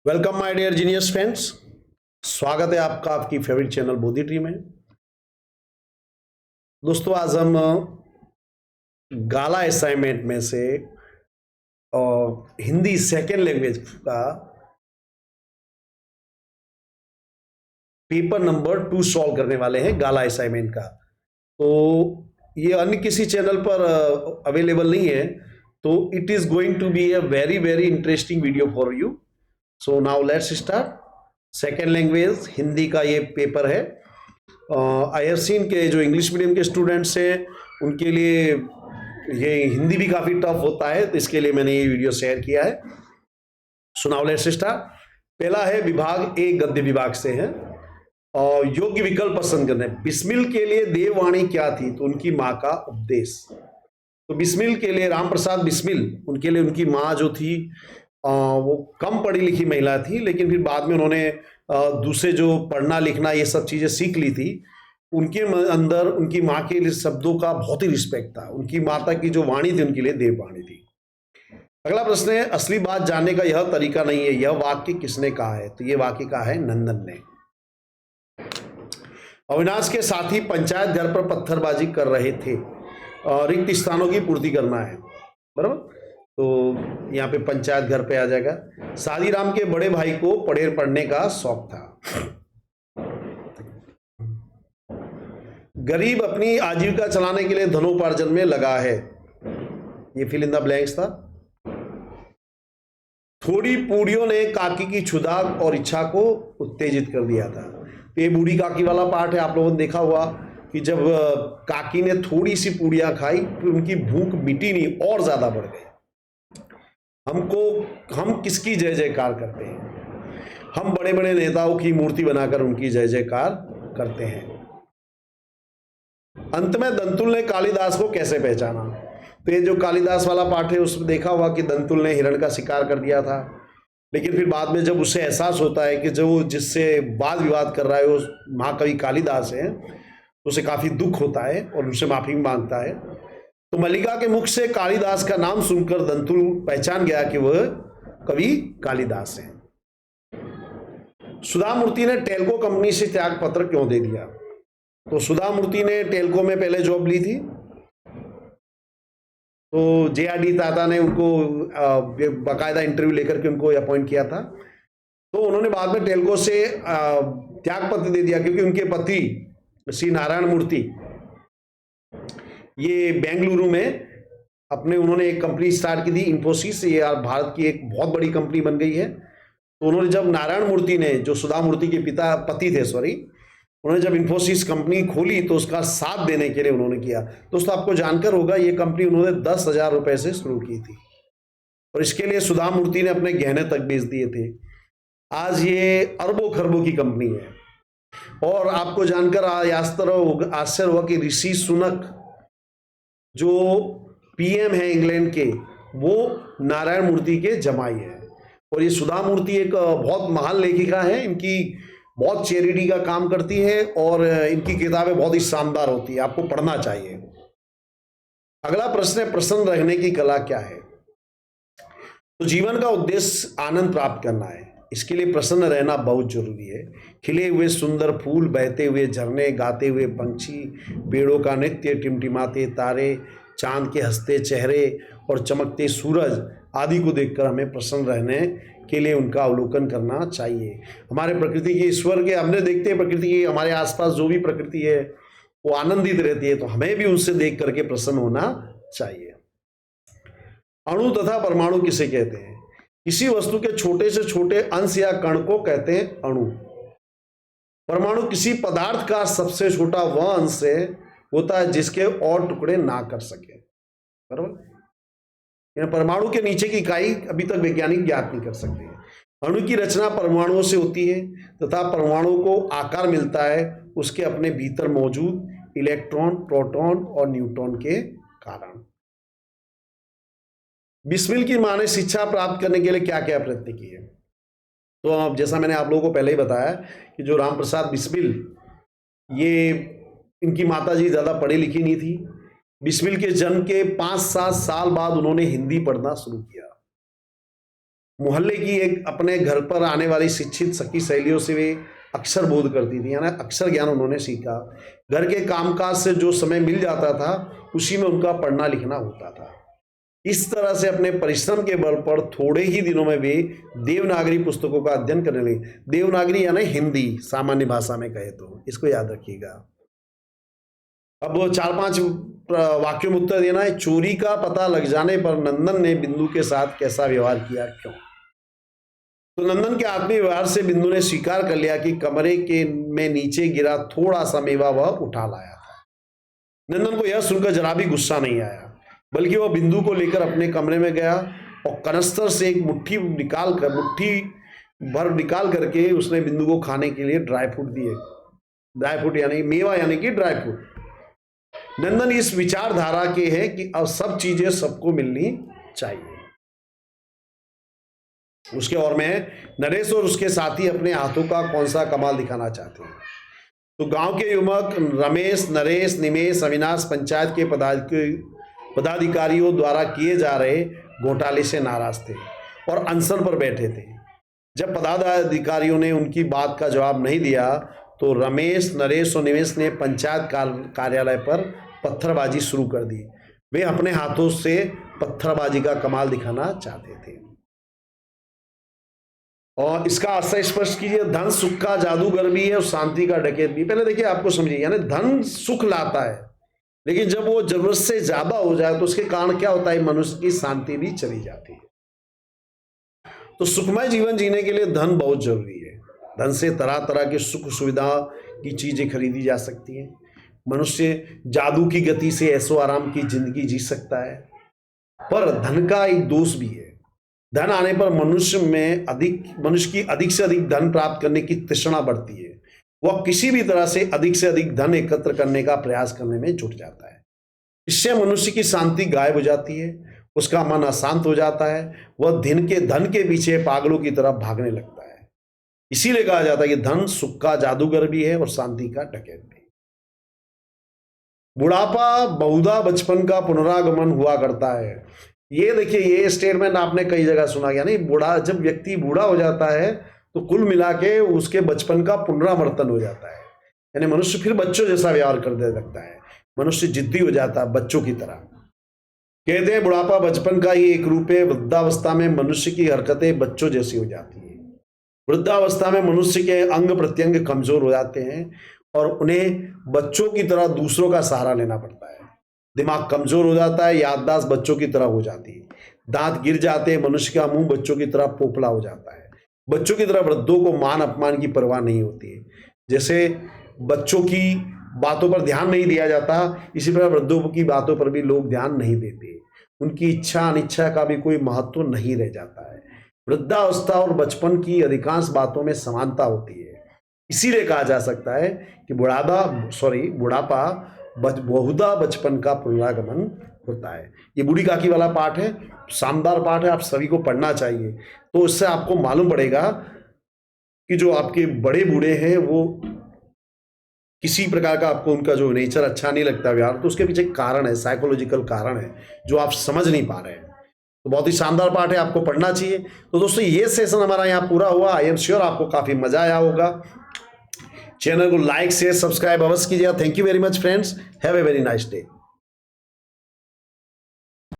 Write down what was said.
Welcome my dear genius friends. स्वागत है आपका आपकी फेवरेट चैनल बोधी ट्री में। दोस्तों आज हम गाला असाइनमेंट में से हिंदी सेकेंड लैंग्वेज का पेपर नंबर 2 सॉल्व करने वाले हैं गाला असाइनमेंट का। तो ये अन्य किसी चैनल पर अवेलेबल नहीं है, तो it is going to be a very very interesting video for you. So now let's start. Second language Hindi का ये पेपर है। आई हैव सीन के जो इंग्लिश मीडियम के स्टूडेंट्स हैं उनके लिए ये हिंदी भी काफ़ी टफ होता है, तो इसके लिए मैंने ये वीडियो शेयर किया है। सो नाउ लेट्स स्टार्ट। पहला है विभाग ए, गद्य विभाग से है और योग्य विकल्प पसंद करना है। बिस्मिल के लिए देववाणी क्या थी? तो उनकी माँ का उपदेश। तो बिस्मिल के लिए राम प्रसाद बिस्मिल, उनके लिए उनकी माँ जो थी वो कम पढ़ी लिखी महिला थी, लेकिन फिर बाद में उन्होंने दूसरे जो पढ़ना लिखना ये सब चीज़ें सीख ली थी। उनके अंदर उनकी माँ के लिए शब्दों का बहुत ही रिस्पेक्ट था। उनकी माता की जो वाणी थी उनके लिए देववाणी थी। अगला प्रश्न है, असली बात जानने का यह तरीका नहीं है, यह वाक्य किसने कहा है? तो यह वाक्य कहा है नंदन ने। अविनाश के साथी पंचायत घर पर पत्थरबाजी कर रहे थे, रिक्त स्थानों की पूर्ति करना है, बराबर। तो यहाँ पे पंचायत घर पे आ जाएगा। सादीराम के बड़े भाई को पढ़ने का शौक था। गरीब अपनी आजीविका चलाने के लिए धनोपार्जन में लगा है, ये फिल इन द ब्लैंक्स था। थोड़ी पूड़ियों ने काकी की क्षुधा और इच्छा को उत्तेजित कर दिया था। तो ये बूढ़ी काकी वाला पार्ट है। आप लोगों ने देखा हुआ कि जब काकी ने थोड़ी सी पूड़ियां खाई तो उनकी भूख मिटी नहीं और ज्यादा बढ़ गई। हम किसकी जय जयकार करते हैं? हम बड़े बड़े नेताओं की मूर्ति बनाकर उनकी जय जयकार करते हैं। अंत में दंतुल ने कालिदास को कैसे पहचाना? तो ये जो कालिदास वाला पाठ है उसमें देखा हुआ कि दंतुल ने हिरण का शिकार कर दिया था, लेकिन फिर बाद में जब उसे एहसास होता है कि जो जिससे वाद विवाद कर रहा है वो महाकवि कालिदास है, तो उसे काफी दुख होता है और उनसे माफी मांगता है। तो मल्लिका के मुख से कालिदास का नाम सुनकर दंतुल पहचान गया कि वह कवि कालिदास हैं। सुधा मूर्ति ने टेल्को कंपनी से त्याग पत्र क्यों दे दिया? तो सुधा मूर्ति ने टेल्को में पहले जॉब ली थी, तो जेआरडी टाटा ने उनको बाकायदा इंटरव्यू लेकर के उनको अपॉइंट किया था। तो उन्होंने बाद में टेल्को से त्याग पत्र दे दिया, क्योंकि उनके पति श्री नारायण मूर्ति ये बेंगलुरु में उन्होंने एक कंपनी स्टार्ट की थी, इन्फोसिस। ये भारत की एक बहुत बड़ी कंपनी बन गई है। तो उन्होंने जब नारायण मूर्ति ने, जो सुधा मूर्ति के पति थे, उन्होंने जब इन्फोसिस कंपनी खोली तो उसका साथ देने के लिए उन्होंने किया। दोस्तों आपको जानकर होगा ये कंपनी उन्होंने 10,000 रुपए से शुरू की थी और इसके लिए सुधा मूर्ति ने अपने गहने तक बेच दिए थे। आज ये अरबों खरबों की कंपनी है। और आपको जानकर आश्चर्य हुआ कि ऋषि सुनक जो पीएम है इंग्लैंड के, वो नारायण मूर्ति के जमाई है। और ये सुधा मूर्ति एक बहुत महान लेखिका है। इनकी बहुत चैरिटी का काम करती है और इनकी किताबें बहुत ही शानदार होती है, आपको पढ़ना चाहिए। अगला प्रश्न है, प्रसन्न रहने की कला क्या है? तो जीवन का उद्देश्य आनंद प्राप्त करना है, इसके लिए प्रसन्न रहना बहुत जरूरी है। खिले हुए सुंदर फूल, बहते हुए झरने, गाते हुए पंछी, पेड़ों का नृत्य, टिमटिमाते तारे, चांद के हंसते चेहरे और चमकते सूरज आदि को देखकर हमें प्रसन्न रहने के लिए उनका अवलोकन करना चाहिए। हमारे प्रकृति के ईश्वर के हमने देखते हैं, प्रकृति की हमारे आसपास जो भी प्रकृति है वो आनंदित रहती है, तो हमें भी उनसे देख करके प्रसन्न होना चाहिए। अणु तथा परमाणु किसे कहते हैं? किसी वस्तु के छोटे से छोटे अंश या कण को कहते हैं अणु। परमाणु किसी पदार्थ का सबसे छोटा वह अंश होता है जिसके और टुकड़े ना कर सके, बराबर। परमाणु के नीचे की इकाई अभी तक वैज्ञानिक ज्ञात नहीं कर सकते हैं। अणु की रचना परमाणुओं से होती है तथा परमाणु को आकार मिलता है उसके अपने भीतर मौजूद इलेक्ट्रॉन, प्रोटॉन और न्यूट्रॉन के कारण। बिस्मिल की मां ने शिक्षा प्राप्त करने के लिए क्या क्या प्रयत्न किए? तो अब जैसा मैंने आप लोगों को पहले ही बताया कि जो राम प्रसाद बिस्मिल, ये इनकी माता जी ज़्यादा पढ़ी लिखी नहीं थी। बिस्मिल के जन्म के 5-7 साल बाद उन्होंने हिंदी पढ़ना शुरू किया। मोहल्ले की एक अपने घर पर आने वाली शिक्षित सखी सहेलियों से वे अक्षर बोध करती थी, यानी अक्षर ज्ञान उन्होंने सीखा। घर के कामकाज से जो समय मिल जाता था उसी में उनका पढ़ना लिखना होता था। इस तरह से अपने परिश्रम के बल पर थोड़े ही दिनों में वे देवनागरी पुस्तकों का अध्ययन करने लगे। देवनागरी यानी हिंदी, सामान्य भाषा में कहे तो, इसको याद रखिएगा। अब 4-5 वाक्यों में उत्तर देना है। चोरी का पता लग जाने पर नंदन ने बिंदु के साथ कैसा व्यवहार किया, क्यों? तो नंदन के आत्मीय व्यवहार से बिंदु ने स्वीकार कर लिया कि कमरे के में नीचे गिरा थोड़ा सा मेवा वह उठा लाया था। नंदन को यह सुनकर जरा भी गुस्सा नहीं आया, बल्कि वह बिंदु को लेकर अपने कमरे में गया और कनस्तर से एक मुट्ठी भर निकाल करके उसने बिंदु को खाने के लिए ड्राई फ्रूट दिए। ड्राई फ्रूट यानी मेवा, यानी कि ड्राई फ्रूट। नंदन इस विचारधारा के हैं कि अब सब चीजें सबको मिलनी चाहिए। उसके और में नरेश और उसके साथी अपने हाथों का कौन सा कमाल दिखाना चाहते हैं। तो गांव के युवक रमेश, नरेश, निमेश, अविनाश पंचायत के पदाधिकारियों द्वारा किए जा रहे घोटाले से नाराज थे और अनशन पर बैठे थे। जब पदाधिकारियों ने उनकी बात का जवाब नहीं दिया तो रमेश, नरेश और निमेश ने पंचायत कार्यालय पर पत्थरबाजी शुरू कर दी। वे अपने हाथों से पत्थरबाजी का कमाल दिखाना चाहते थे। और इसका अर्थ स्पष्ट कीजिए। धन सुख का जादूगर भी है और शांति का डकैत भी। पहले देखिए, आपको समझिए, यानी धन सुख लाता है, लेकिन जब वो जरूरत से ज्यादा हो जाए तो उसके कारण क्या होता है, मनुष्य की शांति भी चली जाती है। तो सुखमय जीवन जीने के लिए धन बहुत जरूरी है। धन से तरह तरह की सुख सुविधा की चीजें खरीदी जा सकती हैं। मनुष्य जादू की गति से ऐशो आराम की जिंदगी जी सकता है। पर धन का एक दोष भी है। धन आने पर मनुष्य की अधिक से अधिक धन प्राप्त करने की तृष्णा बढ़ती है। वह किसी भी तरह से अधिक धन एकत्र करने का प्रयास करने में जुट जाता है। इससे मनुष्य की शांति गायब हो जाती है, उसका मन अशांत हो जाता है, वह धन के पीछे पागलों की तरफ भागने लगता है। इसीलिए कहा जाता है कि धन सुख का जादूगर भी है और शांति का डकैत भी। बुढ़ापा बहुधा बचपन का पुनरागमन हुआ करता है। ये देखिए, ये स्टेटमेंट आपने कई जगह सुना गया नहीं। जब व्यक्ति बूढ़ा हो जाता है तो कुल मिला के उसके बचपन का पुनरावर्तन हो जाता है, यानी मनुष्य फिर बच्चों जैसा व्यवहार करने लगता है। मनुष्य जिद्दी हो जाता है बच्चों की तरह। कहते हैं बुढ़ापा बचपन का ही एक रूप है। वृद्धावस्था में मनुष्य की हरकतें बच्चों जैसी हो जाती है। वृद्धावस्था में मनुष्य के अंग प्रत्यंग कमजोर हो जाते हैं और उन्हें बच्चों की तरह दूसरों का सहारा लेना पड़ता है। दिमाग कमजोर हो जाता है, याददाश्त बच्चों की तरह हो जाती है, दांत गिर जाते हैं, मनुष्य का मुंह बच्चों की तरह पोपला हो जाता है। बच्चों की तरह वृद्धों को मान अपमान की परवाह नहीं होती है। जैसे बच्चों की बातों पर ध्यान नहीं दिया जाता, इसी प्रकार वृद्धों की बातों पर भी लोग ध्यान नहीं देते। उनकी इच्छा अनिच्छा का भी कोई महत्व नहीं रह जाता है। वृद्धावस्था और बचपन की अधिकांश बातों में समानता होती है। इसीलिए कहा जा सकता है कि बुढ़ापा बहुधा बचपन का पुनरागमन होता है। ये बूढ़ी काकी वाला पाठ है, शानदार पाठ है, आप सभी को पढ़ना चाहिए। तो इससे आपको मालूम पड़ेगा कि जो आपके बड़े बूढ़े हैं वो किसी प्रकार का आपको उनका जो नेचर अच्छा नहीं लगता व्यवहार, तो उसके पीछे कारण है, साइकोलॉजिकल कारण है जो आप समझ नहीं पा रहे हैं। तो बहुत ही शानदार पाठ है, आपको पढ़ना चाहिए। तो दोस्तों, ये सेशन हमारा यहाँ पूरा हुआ। आई एम श्योर आपको काफी मजा आया होगा। चैनल को लाइक शेयर सब्सक्राइब अवश्य कीजिएगा। Thank you very much friends, have a very nice day.